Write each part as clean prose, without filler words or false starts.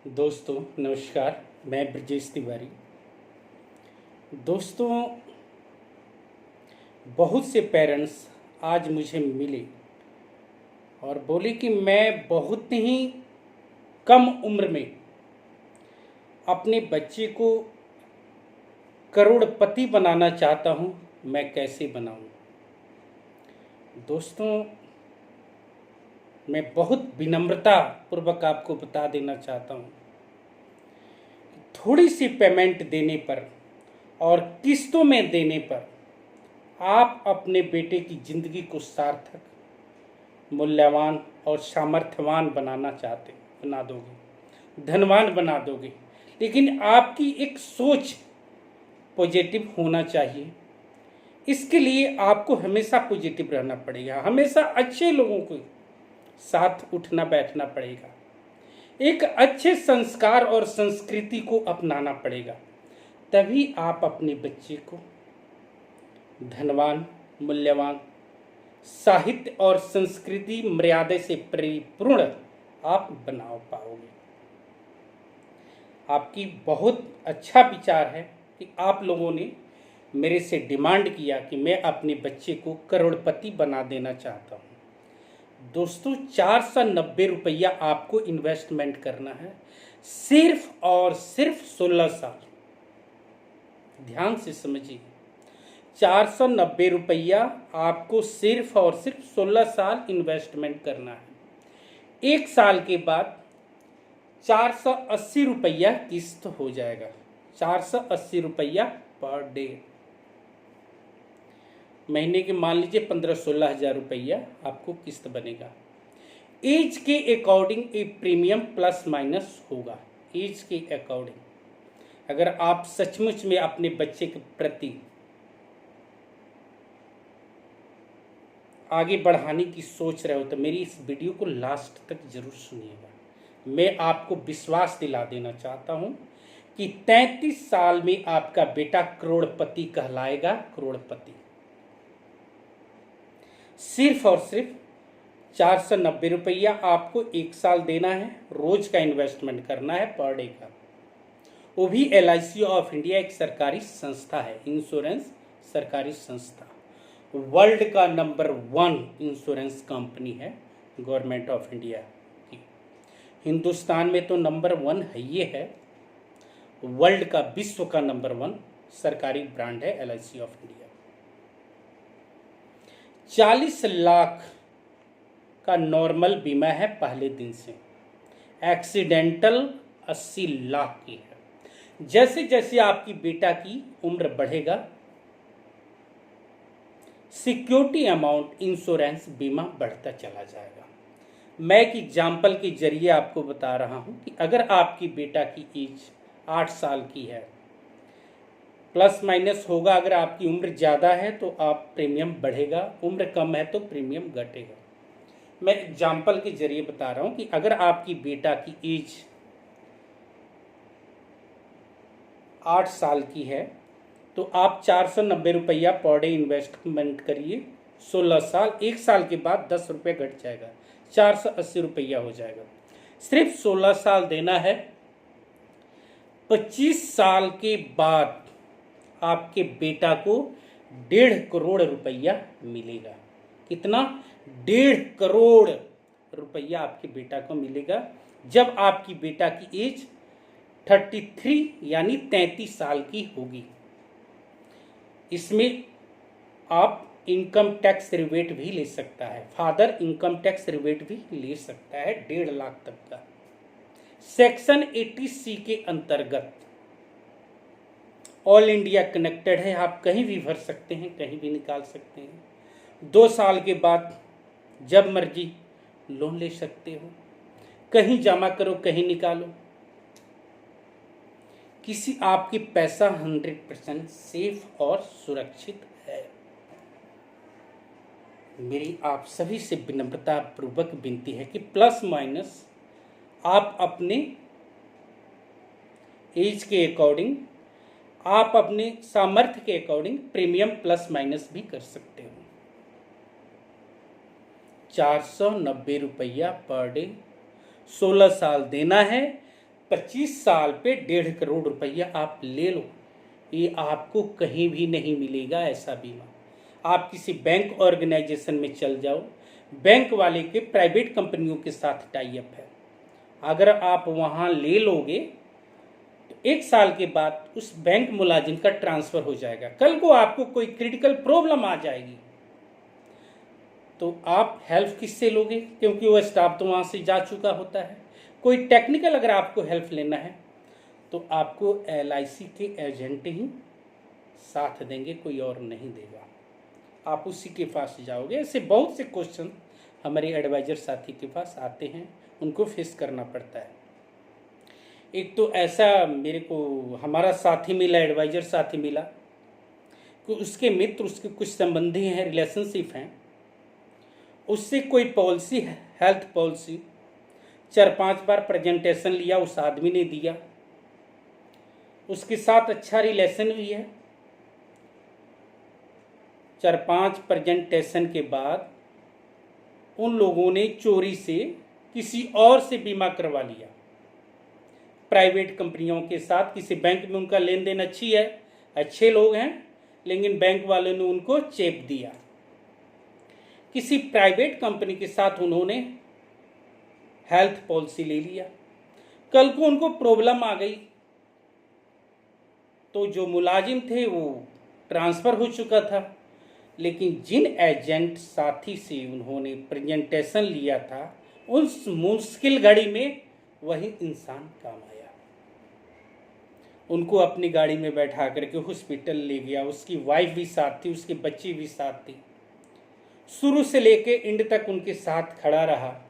दोस्तों नमस्कार। मैं ब्रजेश तिवारी। दोस्तों, बहुत से पेरेंट्स आज मुझे मिले और बोले कि मैं बहुत ही कम उम्र में अपने बच्चे को करोड़पति बनाना चाहता हूँ, मैं कैसे बनाऊँ। दोस्तों, मैं बहुत विनम्रता पूर्वक आपको बता देना चाहता हूँ, थोड़ी सी पेमेंट देने पर और किस्तों में देने पर आप अपने बेटे की ज़िंदगी को सार्थक, मूल्यवान और सामर्थ्यवान बना दोगे, धनवान बना दोगे। लेकिन आपकी एक सोच पॉजिटिव होना चाहिए। इसके लिए आपको हमेशा पॉजिटिव रहना पड़ेगा, हमेशा अच्छे लोगों के साथ उठना बैठना पड़ेगा, एक अच्छे संस्कार और संस्कृति को अपनाना पड़ेगा। तभी आप अपने बच्चे को धनवान, मूल्यवान, साहित्य और संस्कृति मर्यादा से परिपूर्ण आप बना पाओगे। आपकी बहुत अच्छा विचार है कि आप लोगों ने मेरे से डिमांड किया कि मैं अपने बच्चे को करोड़पति बना देना चाहता हूँ। दोस्तों, 490 रुपया आपको इन्वेस्टमेंट करना है, सिर्फ और सिर्फ 16 साल। ध्यान से समझिए, 490 रुपया आपको सिर्फ और सिर्फ 16 साल इन्वेस्टमेंट करना है। एक साल के बाद 480 रुपया किस्त हो जाएगा, 480 रुपया पर डे। महीने के मान लीजिए 15-16 हज़ार रुपया आपको किस्त बनेगा। एज के अकॉर्डिंग एक प्रीमियम प्लस माइनस होगा। एज के अकॉर्डिंग अगर आप सचमुच में अपने बच्चे के प्रति आगे बढ़ाने की सोच रहे हो तो मेरी इस वीडियो को लास्ट तक जरूर सुनिएगा। मैं आपको विश्वास दिला देना चाहता हूं कि 33 साल में आपका बेटा करोड़पति कहलाएगा, करोड़पति। सिर्फ और सिर्फ 490 रुपया आपको एक साल देना है, रोज का इन्वेस्टमेंट करना है, पर डे का। वो भी LIC ऑफ इंडिया एक सरकारी संस्था है, इंश्योरेंस सरकारी संस्था, वर्ल्ड का नंबर 1 इंश्योरेंस कंपनी है गवर्नमेंट ऑफ इंडिया की। हिंदुस्तान में तो नंबर 1 है, ये है वर्ल्ड का, विश्व का नंबर 1 सरकारी ब्रांड है LIC ऑफ इंडिया। 40 लाख का नॉर्मल बीमा है पहले दिन से, एक्सीडेंटल 80 लाख की है। जैसे जैसे आपकी बेटा की उम्र बढ़ेगा, सिक्योरिटी अमाउंट इंश्योरेंस बीमा बढ़ता चला जाएगा। मैं एक एग्जाम्पल के जरिए आपको बता रहा हूं कि अगर आपकी बेटा की एज 8 साल की है, प्लस माइनस होगा। अगर आपकी उम्र ज़्यादा है तो आप प्रीमियम बढ़ेगा, उम्र कम है तो प्रीमियम घटेगा। मैं एग्जाम्पल के जरिए बता रहा हूं कि अगर आपकी बेटा की एज 8 साल की है तो आप 490 रुपया पर डे इन्वेस्टमेंट करिए, 16 साल। एक साल के बाद 10 रुपये घट जाएगा, 480 रुपया हो जाएगा। सिर्फ 16 साल देना है। 25 साल के बाद आपके बेटा को 1.5 करोड़ रुपया मिलेगा। कितना? 1.5 करोड़ रुपया आपके बेटा को मिलेगा जब आपकी बेटा की एज 33 यानी 33 साल की होगी। इसमें आप इनकम टैक्स रिबेट भी ले सकता है, फादर इनकम टैक्स रिबेट भी ले सकता है 1.5 लाख तक का। सेक्शन 80C के अंतर्गत ऑल इंडिया कनेक्टेड है, आप कहीं भी भर सकते हैं, कहीं भी निकाल सकते हैं। 2 साल के बाद जब मर्जी लोन ले सकते हो, कहीं जमा करो, कहीं निकालो। किसी आपकी पैसा 100% सेफ और सुरक्षित है। मेरी आप सभी से विनम्रता पूर्वक विनती है कि प्लस माइनस आप अपने एज के अकॉर्डिंग, आप अपने सामर्थ्य के अकॉर्डिंग प्रीमियम प्लस माइनस भी कर सकते हो। 490 रुपया पर डे, 16 साल देना है। 25 साल पे 1.5 करोड़ रुपया आप ले लो, ये आपको कहीं भी नहीं मिलेगा ऐसा बीमा। आप किसी बैंक ऑर्गेनाइजेशन में चल जाओ, बैंक वाले के प्राइवेट कंपनियों के साथ टाई अप है, अगर आप वहाँ ले लोगे तो 1 साल के बाद उस बैंक मुलाजिम का ट्रांसफ़र हो जाएगा। कल को आपको कोई क्रिटिकल प्रॉब्लम आ जाएगी तो आप हेल्प किससे लोगे, क्योंकि वो स्टाफ तो वहाँ से जा चुका होता है। कोई टेक्निकल अगर आपको हेल्प लेना है तो आपको LIC के एजेंट ही साथ देंगे, कोई और नहीं देगा, आप उसी के पास जाओगे। ऐसे बहुत से क्वेश्चन हमारे एडवाइज़र साथी के पास आते हैं, उनको फेस करना पड़ता है। एक तो ऐसा मेरे को हमारा साथी मिला, एडवाइज़र साथी मिला, कि उसके मित्र, उसके कुछ संबंधी हैं, रिलेशनशिप हैं, उससे कोई पॉलिसी है, हेल्थ पॉलिसी 4-5 बार प्रेजेंटेशन लिया, उस आदमी ने दिया, उसके साथ अच्छा रिलेशन भी है। 4-5 प्रेजेंटेशन के बाद उन लोगों ने चोरी से किसी और से बीमा करवा लिया, प्राइवेट कंपनियों के साथ। किसी बैंक में उनका लेन देन अच्छी है, अच्छे लोग हैं, लेकिन बैंक वालों ने उनको चेप दिया। किसी प्राइवेट कंपनी के साथ उन्होंने हेल्थ पॉलिसी ले लिया, कल को उनको प्रॉब्लम आ गई तो जो मुलाजिम थे वो ट्रांसफ़र हो चुका था, लेकिन जिन एजेंट साथी से उन्होंने प्रेजेंटेशन लिया था, उस मुश्किल घड़ी में वही इंसान काम आया। उनको अपनी गाड़ी में बैठा करके हॉस्पिटल ले गया, उसकी वाइफ भी साथ थी, उसके बच्चे भी साथ थी, शुरू से लेके एंड तक उनके साथ खड़ा रहा,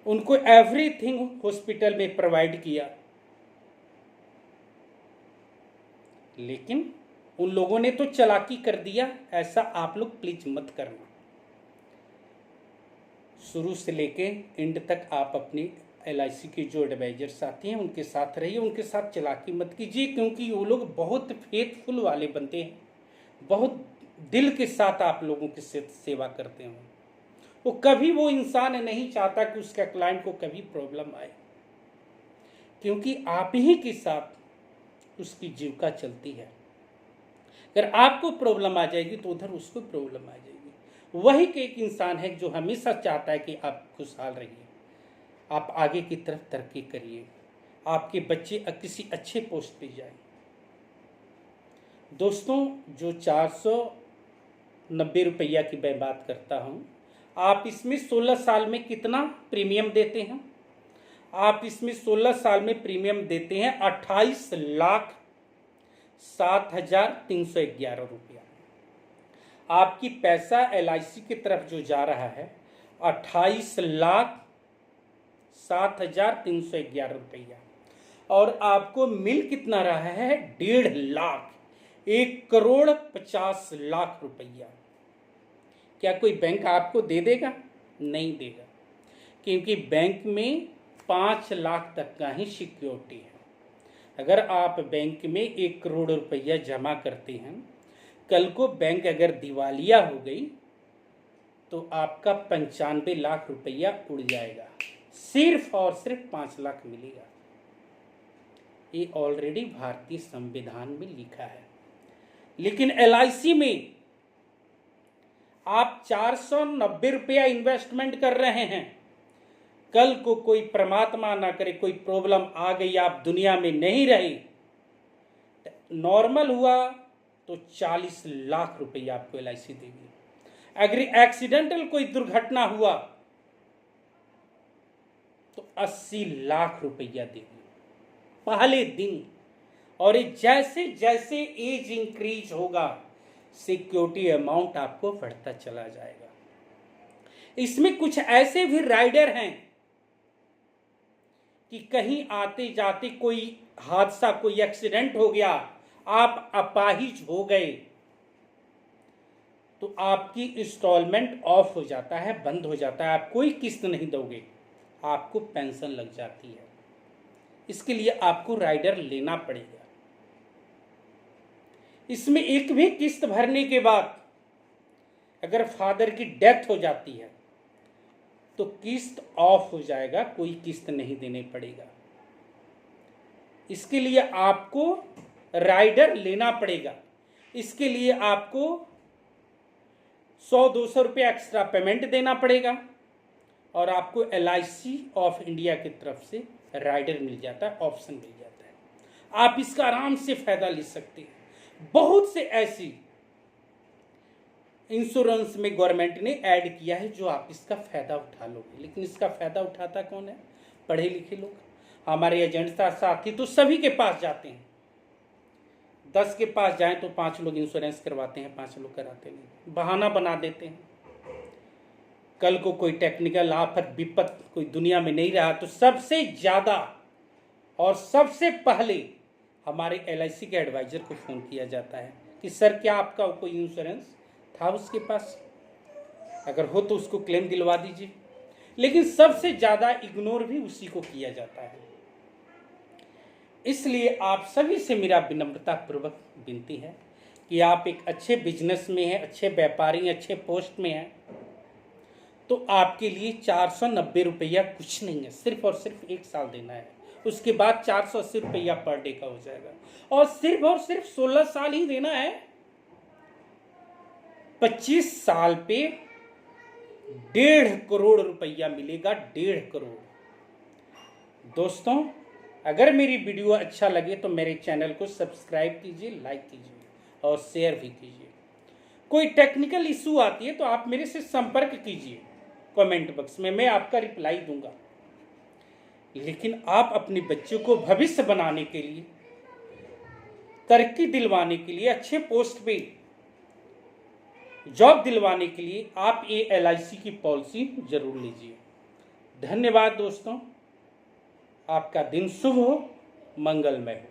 उनको एवरीथिंग हॉस्पिटल में प्रोवाइड किया। लेकिन उन लोगों ने तो चालाकी कर दिया, ऐसा आप लोग प्लीज मत करना। शुरू से लेके एंड तक आप अपनी LIC के जो एडवाइजर साथी हैं उनके साथ रहिए, उनके साथ चालाकी मत कीजिए, क्योंकि वो लोग बहुत फेथफुल वाले बनते हैं, बहुत दिल के साथ आप लोगों की सेवा करते हैं। वो इंसान नहीं चाहता कि उसका क्लाइंट को कभी प्रॉब्लम आए, क्योंकि आप ही के साथ उसकी जीविका चलती है। अगर आपको प्रॉब्लम आ जाएगी तो उधर उसको प्रॉब्लम आ जाएगी। वही के एक इंसान है जो हमेशा चाहता है कि आप खुशहाल रहिए, आप आगे की तरफ तरक्की करिए, आपके बच्चे किसी अच्छे पोस्ट पे जाएं। दोस्तों, जो 490 रुपया की मैं बात करता हूँ, आप इसमें 16 साल में कितना प्रीमियम देते हैं? आप इसमें 16 साल में प्रीमियम देते हैं 28,07,311 रुपया। आपकी पैसा LIC की तरफ जो जा रहा है 28,07,311 रुपया, और आपको मिल कितना रहा है? 1.5 लाख, 1,50,00,000 रुपया। क्या कोई बैंक आपको दे देगा? नहीं देगा, क्योंकि बैंक में 5 लाख तक का ही सिक्योरिटी है। अगर आप बैंक में 1 करोड़ रुपया जमा करते हैं, कल को बैंक अगर दिवालिया हो गई तो आपका 95 लाख रुपया उड़ जाएगा, सिर्फ और सिर्फ 5 लाख मिलेगा। ये ऑलरेडी भारतीय संविधान में लिखा है। लेकिन LIC में आप 490 रुपया इन्वेस्टमेंट कर रहे हैं, कल को कोई परमात्मा ना करे कोई प्रॉब्लम आ गई, आप दुनिया में नहीं रहे, नॉर्मल हुआ तो 40 लाख रुपया आपको LIC देगी। अगर एक्सीडेंटल कोई दुर्घटना हुआ तो 80 लाख रुपया देगी पहले दिन। और जैसे जैसे एज इंक्रीज होगा, सिक्योरिटी अमाउंट आपको बढ़ता चला जाएगा। इसमें कुछ ऐसे भी राइडर हैं कि कहीं आते जाते कोई हादसा, कोई एक्सीडेंट हो गया, आप अपाहिज हो गए, तो आपकी इंस्टॉलमेंट ऑफ हो जाता है, बंद हो जाता है, आप कोई किस्त नहीं दोगे, आपको पेंशन लग जाती है। इसके लिए आपको राइडर लेना पड़ेगा। इसमें एक भी किस्त भरने के बाद अगर फादर की डेथ हो जाती है तो किस्त ऑफ हो जाएगा, कोई किस्त नहीं देने पड़ेगा। इसके लिए आपको राइडर लेना पड़ेगा। इसके लिए आपको 100-200 रुपये एक्स्ट्रा पेमेंट देना पड़ेगा और आपको LIC ऑफ इंडिया की तरफ से राइडर मिल जाता है, ऑप्शन मिल जाता है। आप इसका आराम से फायदा ले सकते हैं। बहुत से ऐसी इंश्योरेंस में गवर्नमेंट ने ऐड किया है जो आप इसका फायदा उठा लोगे, लेकिन इसका फायदा उठाता कौन है? पढ़े लिखे लोग। हमारे एजेंट साथी तो सभी के पास जाते हैं, 10 के पास जाएं तो 5 लोग इंश्योरेंस करवाते हैं, 5 लोग कराते नहीं, बहाना बना देते हैं। कल को कोई टेक्निकल आफत विपत कोई दुनिया में नहीं रहा तो सबसे ज़्यादा और सबसे पहले हमारे LIC के एडवाइज़र को फ़ोन किया जाता है कि सर क्या आपका कोई इंश्योरेंस था उसके पास, अगर हो तो उसको क्लेम दिलवा दीजिए। लेकिन सबसे ज़्यादा इग्नोर भी उसी को किया जाता है। इसलिए आप सभी से मेरा विनम्रता पूर्वक विनती है कि आप एक अच्छे बिजनेस में हैं, अच्छे व्यापारी, अच्छे पोस्ट में हैं, तो आपके लिए 490 रुपया कुछ नहीं है, सिर्फ और सिर्फ 1 साल देना है। उसके बाद 480 रुपया पर डे का हो जाएगा और सिर्फ 16 साल ही देना है। 25 साल पे 1.5 करोड़ रुपया मिलेगा, 1.5 करोड़। दोस्तों, अगर मेरी वीडियो अच्छा लगे तो मेरे चैनल को सब्सक्राइब कीजिए, लाइक कीजिए और शेयर भी कीजिए। कोई टेक्निकल इशू आती है तो आप मेरे से संपर्क कीजिए कमेंट बॉक्स में, मैं आपका रिप्लाई दूंगा। लेकिन आप अपने बच्चों को भविष्य बनाने के लिए, तरक्की दिलवाने के लिए, अच्छे पोस्ट पे जॉब दिलवाने के लिए आप ये LIC की पॉलिसी जरूर लीजिए। धन्यवाद दोस्तों, आपका दिन शुभ हो, मंगलमय हो।